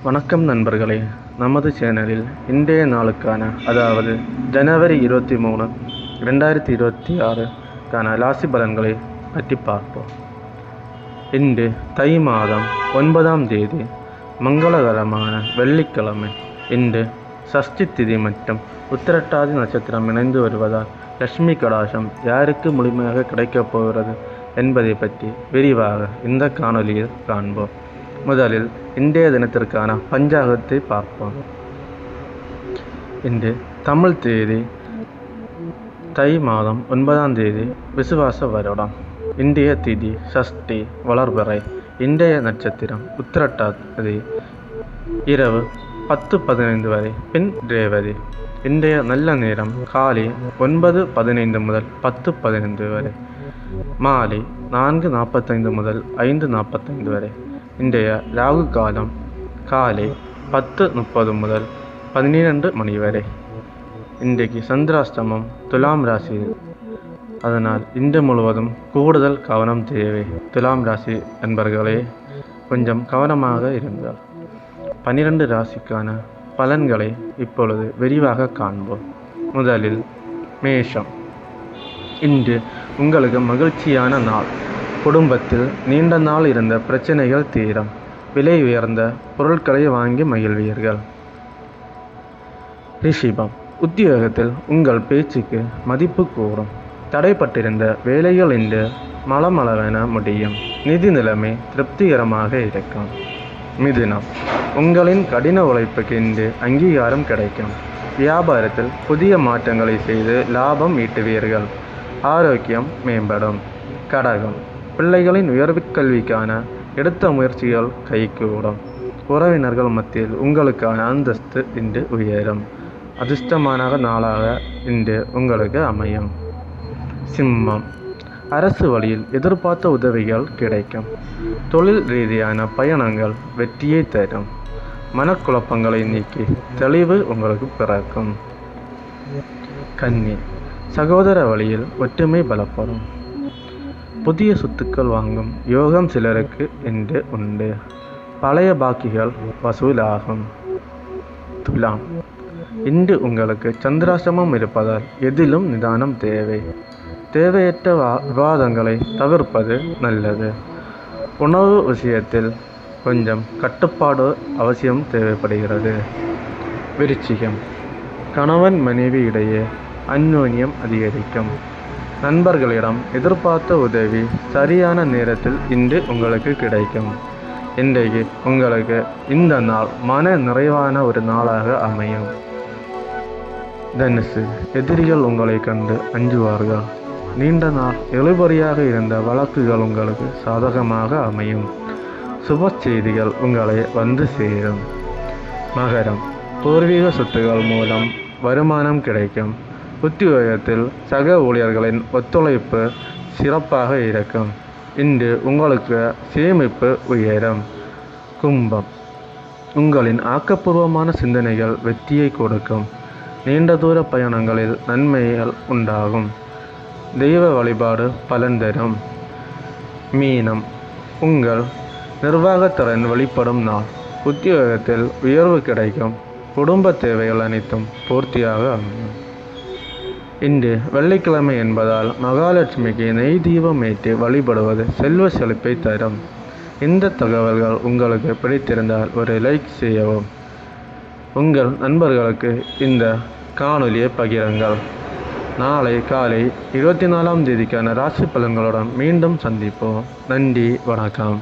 வணக்கம் நண்பர்களே. நமது சேனலில் இன்றைய நாளுக்கான, அதாவது ஜனவரி 23, 2026க்கான ராசி பலன்களை பற்றி பார்ப்போம். இன்று தை மாதம் 9ஆம் தேதி, மங்களகரமான வெள்ளிக்கிழமை. இன்று சஷ்டி திதி மற்றும் உத்திரட்டாதி நட்சத்திரம் இணைந்து வருவதால் லட்சுமி கடாசம் யாருக்கு முழுமையாக கிடைக்கப் போகிறது என்பதை பற்றி விரிவாக இந்த காணொலியில் காண்போம். முதலில் இன்றைய தினத்திற்கான பஞ்சாங்கத்தை பார்ப்போம். இன்று தமிழ் தேதி தை மாதம் 9ஆம் தேதி, விசுவாச வருடம். இன்றைய திதி சஷ்டி வளர்பிறை. இன்றைய நட்சத்திரம் உத்திரட்டாதி, இரவு 10:15 வரை, பின் ரேவதி. இன்றைய நல்ல நேரம் காலை 9:15 முதல் 10:15 வரை, மாலை 4:45 முதல் 5:45 வரை. இன்றைய ராகு காலம் காலை 10:30 முதல் 12 மணி வரை. இன்றைக்கு சந்திராஷ்டமம் துலாம் ராசி, அதனால் இன்று முழுவதும் கூடுதல் கவனம் தேவை. துலாம் ராசி நண்பர்களே, கொஞ்சம் கவனமாக இருங்கள். 12 ராசிக்கான பலன்களை இப்பொழுது விரிவாக காண்போம். முதலில் மேஷம். இன்று உங்களுக்கு மகிழ்ச்சியான நாள். குடும்பத்தில் நீண்ட நாள் இருந்த பிரச்சனைகள் தீரும். விலை உயர்ந்த பொருட்களை வாங்கி மகிழ்வீர்கள். ரிஷபம். உத்தியோகத்தில் உங்கள் பேச்சுக்கு மதிப்பு கூடும். தடைப்பட்டிருந்த வேலைகள் இன்று மளமளவென முடியும். நிதி நிலைமை திருப்திகரமாக இருக்கும். மிதுனம். உங்களின் கடின உழைப்புக்கு இன்று அங்கீகாரம் கிடைக்கும். வியாபாரத்தில் புதிய மாற்றங்களை செய்து லாபம் ஈட்டுவீர்கள். ஆரோக்கியம் மேம்படும். கடகம். பிள்ளைகளின் உயர்கல்விக்கான எடுத்த முயற்சிகள் கைகூடும். உறவினர்கள் மத்தியில் உங்களுக்கான அந்தஸ்து இன்று உயரும். அதிர்ஷ்டமான நாளாக இன்று உங்களுக்கு அமையும். சிம்மம். அரசு வழியில் எதிர்பார்த்த உதவிகள் கிடைக்கும். தொழில் ரீதியான பயணங்கள் வெற்றியை தரும். மனக்குழப்பங்களை நீக்கி தெளிவு உங்களுக்கு பிறக்கும். கன்னி. சகோதர வழியில் ஒற்றுமை பலப்படும். புதிய சொத்துக்கள் வாங்கும் யோகம் சிலருக்கு இன்று உண்டு. பழைய பாக்கிகள் வசூலாகும். துலாம். இன்று உங்களுக்கு சந்திராசிரமம் இருப்பதால் எதிலும் நிதானம் தேவை. தேவையற்ற விவாதங்களை தவிர்ப்பது நல்லது. உணவு விஷயத்தில் கொஞ்சம் கட்டுப்பாடு அவசியம் தேவைப்படுகிறது. விருச்சிகம். கணவன் மனைவி இடையே அந்யோன்யம் அதிகரிக்கும். நண்பர்களிடம் எதிர்பார்த்த உதவி சரியான நேரத்தில் இன்று உங்களுக்கு கிடைக்கும். இன்றைக்கு உங்களுக்கு இந்த நாள் மன நிறைவான ஒரு நாளாக அமையும். தனுசு. எதிரிகள் உங்களை கண்டு அஞ்சுவார்கள். நீண்ட நாள் இழுபறியாக இருந்த வழக்குகள் உங்களுக்கு சாதகமாக அமையும். சுப செய்திகள் உங்களை வந்து சேரும். மகரம். பூர்வீக சொத்துக்கள் மூலம் வருமானம் கிடைக்கும். உத்தியோகத்தில் சக ஊழியர்களின் ஒத்துழைப்பு சிறப்பாக இருக்கும். இன்று உங்களுக்கு சேமிப்பு உயரும். கும்பம். உங்களின் ஆக்கப்பூர்வமான சிந்தனைகள் வெற்றியை கொடுக்கும். நீண்ட தூர பயணங்களில் நன்மைகள் உண்டாகும். தெய்வ வழிபாடு பலன் தரும். மீனம். உங்கள் நிர்வாகத்திறன் வெளிப்படும் நாள். உத்தியோகத்தில் உயர்வு கிடைக்கும். குடும்ப தேவைகள் அனைத்தும் பூர்த்தியாக அமையும். இன்று வெள்ளிக்கிழமை என்பதால் மகாலட்சுமிக்கு நெய் தீபம் ஏற்றி வழிபடுவது செல்வ செழிப்பை தரும். இந்த தகவல்கள் உங்களுக்கு பிடித்திருந்தால் ஒரு லைக் செய்யவும். உங்கள் நண்பர்களுக்கு இந்த காணொலியை பகிருங்கள். நாளை காலை 24ஆம் தேதிக்கான ராசி பலன்களுடன் மீண்டும் சந்திப்போம். நன்றி, வணக்கம்.